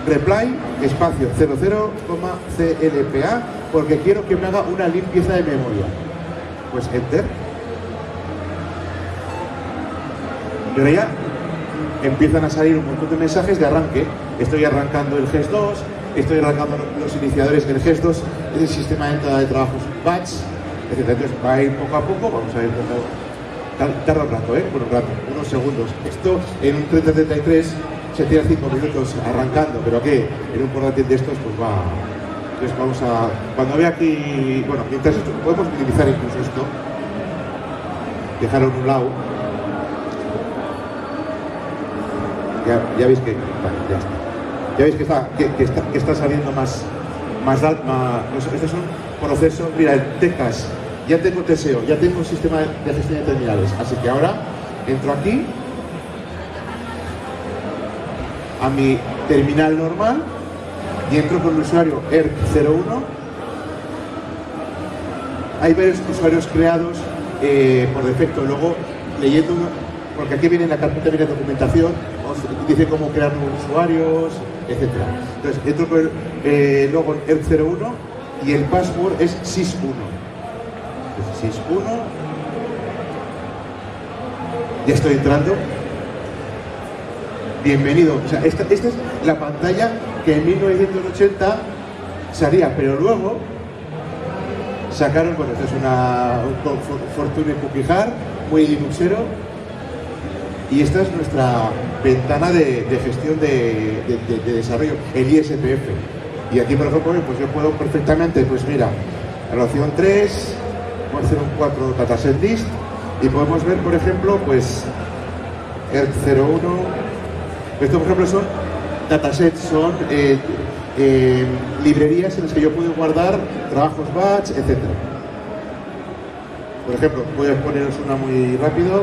reply espacio 00,CLPA porque quiero que me haga una limpieza de memoria. Pues enter. Pero ya empiezan a salir un montón de mensajes de arranque. Estoy arrancando el GES2, estoy arrancando los iniciadores del GES2, el sistema de entrada de trabajos batch, etc. Entonces va a ir poco a poco, vamos a ir tarda un rato, bueno, un rato, unos segundos. Esto en un 3033 se tira 5 minutos arrancando, pero aquí en un portátil de estos pues va. Entonces vamos a. Cuando vea aquí. Bueno, mientras esto, podemos minimizar incluso esto, dejarlo en un lado. Ya veis que. Vale, ya está. Ya veis que está saliendo más estos son procesos, mira, el TCAS, ya tengo TSEO, ya tengo un sistema de gestión de terminales, así que ahora entro aquí a mi terminal normal y entro con el usuario ERC01. Hay varios usuarios creados por defecto, luego leyendo, porque aquí viene la carpeta de documentación, os dice cómo crear nuevos usuarios, etc. Entonces entro con el logo ERC01 y el password es SIS1. SIS1, ya estoy entrando. Bienvenido. O sea, esta es la pantalla que en 1980 salía, pero luego sacaron, bueno, esto es un Fortune Pupijar, muy linuxero, y esta es nuestra ventana de gestión de desarrollo, el ISPF. Y aquí, por ejemplo, pues yo puedo perfectamente, pues mira, la opción 3, voy a hacer un 4 dataset list, y podemos ver, por ejemplo, pues ERC01. Esto, por ejemplo, son datasets, son librerías en las que yo puedo guardar trabajos batch, etc. Por ejemplo, voy a poneros una muy rápido.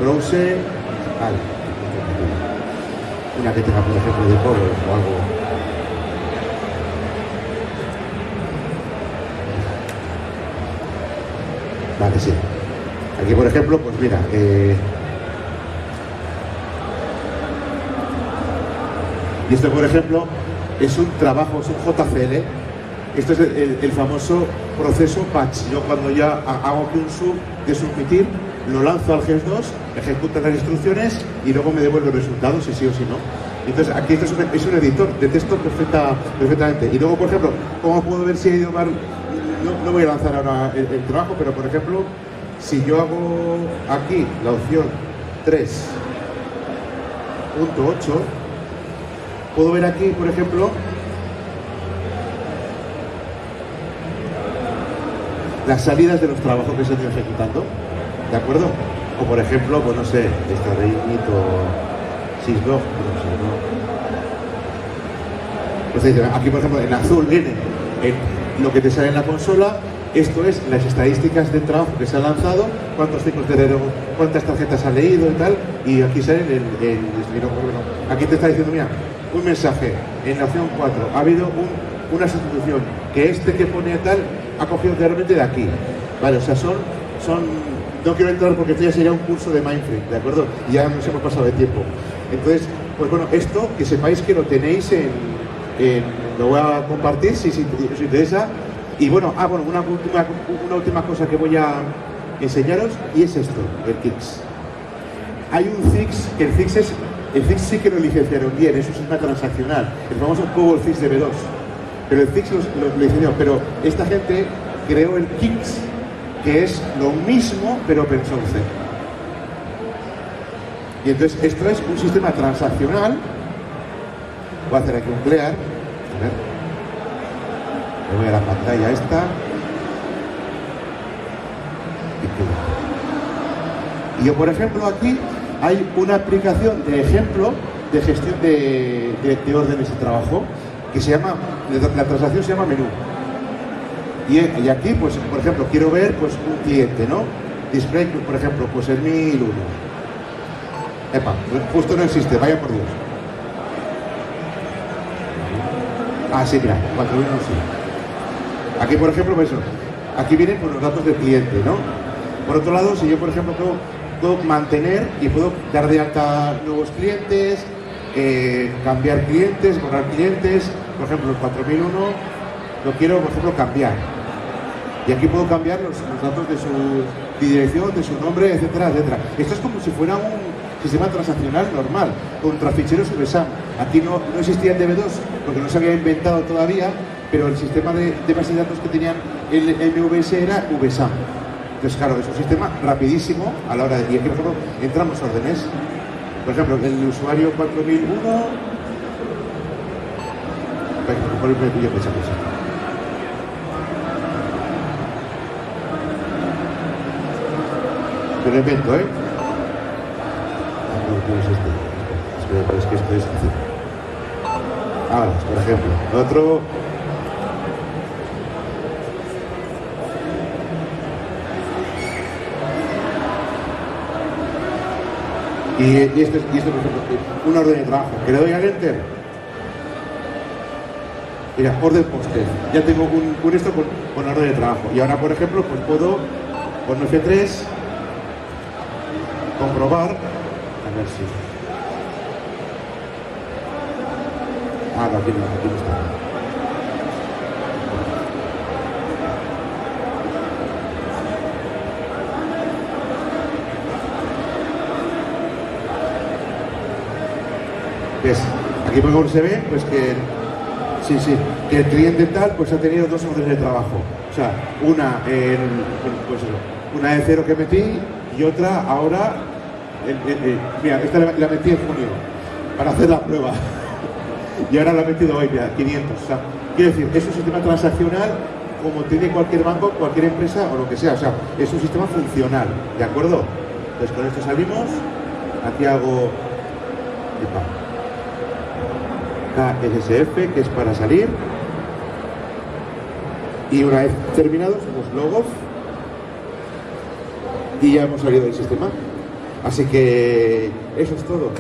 Browse. Vale. Una que tenga, por ejemplo, de Power o algo. Vale, sí. Aquí, por ejemplo, pues mira, y esto, por ejemplo, es un trabajo, es un JCL. Esto es el famoso proceso batch. Yo cuando ya hago aquí un sub de submitir, lo lanzo al GES2, ejecuta las instrucciones y luego me devuelve el resultado, si sí o si no. Entonces, aquí esto es un editor de texto perfectamente. Y luego, por ejemplo, ¿cómo puedo ver si he ido mal? No voy a lanzar ahora el trabajo, pero por ejemplo, si yo hago aquí la opción 3.8, puedo ver aquí, por ejemplo, las salidas de los trabajos que se han ido ejecutando, ¿de acuerdo? O por ejemplo, pues no sé, esta Reinit o Syslog, no sé, ¿no? Pues aquí, por ejemplo, en azul viene lo que te sale en la consola. Esto es las estadísticas del trabajo que se ha lanzado, cuántos ciclos de reloj, cuántas tarjetas ha leído y tal, y aquí sale aquí te está diciendo, mira, un mensaje en la opción 4, ha habido una sustitución, que que pone tal ha cogido claramente de aquí, vale, o sea, son no quiero entrar porque esto ya sería un curso de Mindframe, ¿de acuerdo? Y ya nos hemos pasado de tiempo. Entonces, pues bueno, esto que sepáis que lo tenéis lo voy a compartir si os interesa. Y bueno, una última cosa que voy a enseñaros, y es esto, el CIX. Hay un CIX, que el CIX sí que lo licenciaron bien, es un sistema transaccional, el famoso Power CIX de B2. Pero el CIX lo licenció, pero esta gente creó el KIX, que es lo mismo, pero open source. Y entonces esto es un sistema transaccional. Voy a hacer aquí un clear. A ver. Me voy a la pantalla esta. Y yo, por ejemplo, aquí hay una aplicación de ejemplo de gestión de órdenes de trabajo que se llama, la transacción se llama menú. Y aquí, pues, por ejemplo, quiero ver pues un cliente, ¿no? Display, por ejemplo, pues el 1001. Epa, justo no existe, vaya por Dios. Ah, sí, mira, 4001 sí. Aquí, por ejemplo, eso. Aquí vienen pues, los datos del cliente, ¿no? Por otro lado, si yo, por ejemplo, puedo mantener y puedo dar de alta nuevos clientes, cambiar clientes, borrar clientes, por ejemplo, el 4001 lo quiero, por ejemplo, cambiar. Y aquí puedo cambiar los datos de su dirección, de su nombre, etcétera, etcétera. Esto es como si fuera un sistema transaccional normal, contra ficheros VSAM. Aquí no existía el DB2, porque no se había inventado todavía, pero el sistema de base de datos que tenían el MVS era VSAM. Entonces, claro, es un sistema rapidísimo a la hora de... Y aquí, por ejemplo, entramos órdenes. Por ejemplo, el usuario 4001... Por el pillo esa cosa. Te lo invento, ¿eh? No es este. Espera, pero es que esto es así. Ahora, por ejemplo, otro. Y esto, por ejemplo, una orden de trabajo, que le doy al enter. Mira, orden poster. Ya tengo un esto con orden de trabajo. Y ahora, por ejemplo, pues puedo con F3 comprobar. A ver si. Ah, no, aquí no está. ¿Ves? Aquí por ejemplo se ve pues que que el cliente tal pues ha tenido dos órdenes de trabajo. O sea, una una de cero que metí y otra ahora mira, esta la metí en junio para hacer la prueba. Y ahora la he metido hoy, mira, 500. O sea, quiero decir, es un sistema transaccional como tiene cualquier banco, cualquier empresa o lo que sea. O sea, es un sistema funcional, ¿de acuerdo? Entonces con esto salimos. Aquí hago KSSF, que es para salir. Y una vez terminados, los logos. Y ya hemos salido del sistema. Así que eso es todo.